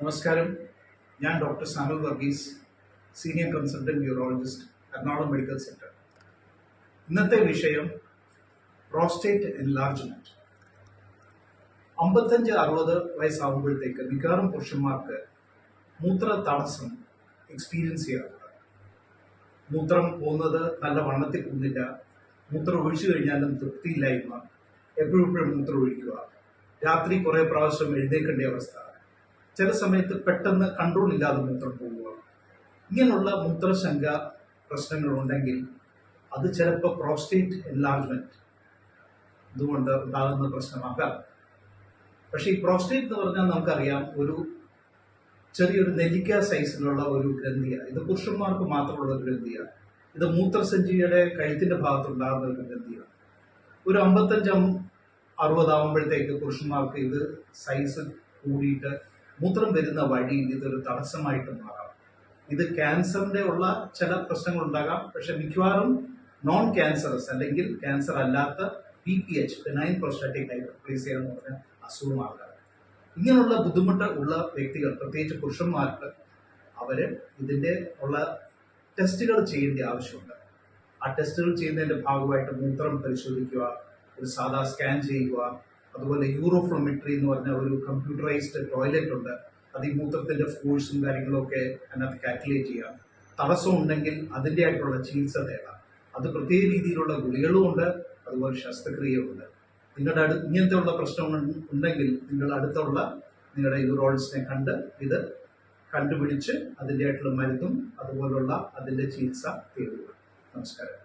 നമസ്കാരം. ഞാൻ doctor Samuel Varghese, senior consultant urologist, Ernakulam medical centre. ഇന്നത്തെ വിഷയം പ്രോസ്റ്റേറ്റ് എൻലാർജ്മെന്റ്. 55-60 വയസ്സാകുമ്പോഴത്തേക്ക് മിക്കവാറും പുരുഷന്മാർക്ക് മൂത്ര തടസ്സം എക്സ്പീരിയൻസ് ചെയ്യാറുണ്ട്. മൂത്രം പോകുന്നത് നല്ല വണ്ണത്തിൽ പോകുന്നില്ല, മൂത്രം ഒഴിച്ചു കഴിഞ്ഞാലും തൃപ്തിയില്ലായ്മ, എപ്പോഴും മൂത്രം ഒഴിക്കുക, രാത്രി കുറേ പ്രാവശ്യം എഴുന്നേൽക്കേണ്ട അവസ്ഥ, ചില സമയത്ത് പെട്ടെന്ന് കൺട്രോൾ ഇല്ലാതെ മൂത്രം പോവുക. ഇങ്ങനെയുള്ള മൂത്രശങ്ക പ്രശ്നങ്ങളുണ്ടെങ്കിൽ അത് ചിലപ്പോൾ പ്രോസ്റ്റേറ്റ് എൻലാർജ്മെന്റ് ഇതുകൊണ്ട് ഉണ്ടാകുന്ന പ്രശ്നമാകാം. പക്ഷേ ഈ പ്രോസ്റ്റേറ്റ് എന്ന് പറഞ്ഞാൽ നമുക്കറിയാം, ഒരു ചെറിയൊരു നെല്ലിക്ക സൈസിലുള്ള ഒരു ഗ്രന്ഥിയാണ്. ഇത് പുരുഷന്മാർക്ക് മാത്രമുള്ള ഒരു ഗ്രന്ഥിയാണ്. ഇത് മൂത്രസഞ്ചിയുടെ കഴുത്തിന്റെ ഭാഗത്തുണ്ടാകുന്ന ഒരു ഗ്രന്ഥിയാണ്. ഒരു 55-60 ആകുമ്പോഴത്തേക്ക് പുരുഷന്മാർക്ക് ഇത് സൈസ് കൂടിയിട്ട് മൂത്രം വരുന്ന വഴിയിൽ ഇതൊരു തടസ്സമായിട്ട് മാറാം. ഇത് ക്യാൻസറിന്റെ ഉള്ള ചില പ്രശ്നങ്ങൾ ഉണ്ടാകാം. പക്ഷെ മിക്കവാറും നോൺ ക്യാൻസറസ് അല്ലെങ്കിൽ ക്യാൻസർ അല്ലാത്ത PPH, ബെനൈൻ പ്രോസ്റ്റാറ്റിക് ഹൈപ്പർപ്ലേസിയ എന്ന് പറഞ്ഞ അസുഖമാകാം. ഇങ്ങനെയുള്ള ബുദ്ധിമുട്ട് ഉള്ള വ്യക്തികൾ, പ്രത്യേകിച്ച് പുരുഷന്മാർക്ക്, അവര് ഇതിന്റെ ഉള്ള ടെസ്റ്റുകൾ ചെയ്യേണ്ട ആവശ്യമുണ്ട്. ആ ടെസ്റ്റുകൾ ചെയ്യുന്നതിന്റെ ഭാഗമായിട്ട് മൂത്രം പരിശോധിക്കുക, ഒരു സാധാ സ്കാൻ ചെയ്യുക, അതുപോലെ യൂറോഫ്ലോമെട്രി എന്ന് പറഞ്ഞ ഒരു കമ്പ്യൂട്ടറൈസ്ഡ് ടോയ്ലറ്റ് ഉണ്ട്. അത് ഈ മൂത്രത്തിന്റെ ഫോഴ്സും കാര്യങ്ങളൊക്കെ അതിനകത്ത് കാൽക്കുലേറ്റ് ചെയ്യാം. തടസ്സം ഉണ്ടെങ്കിൽ അതിൻ്റെ ആയിട്ടുള്ള ചികിത്സ തേടാം. അത് പ്രത്യേക രീതിയിലുള്ള ഗുളികളും ഉണ്ട്, അതുപോലെ ശസ്ത്രക്രിയയുണ്ട്. നിങ്ങളുടെ ഇങ്ങനത്തെ ഉള്ള പ്രശ്നങ്ങൾ ഉണ്ടെങ്കിൽ നിങ്ങൾ അടുത്തുള്ള നിങ്ങളുടെ യൂറോളജിസ്റ്റിനെ കണ്ട് ഇത് കണ്ടുപിടിച്ച് അതിൻ്റെ ആയിട്ടുള്ള മരുന്നും അതുപോലുള്ള അതിൻ്റെ ചികിത്സ തേടുക. നമസ്കാരം.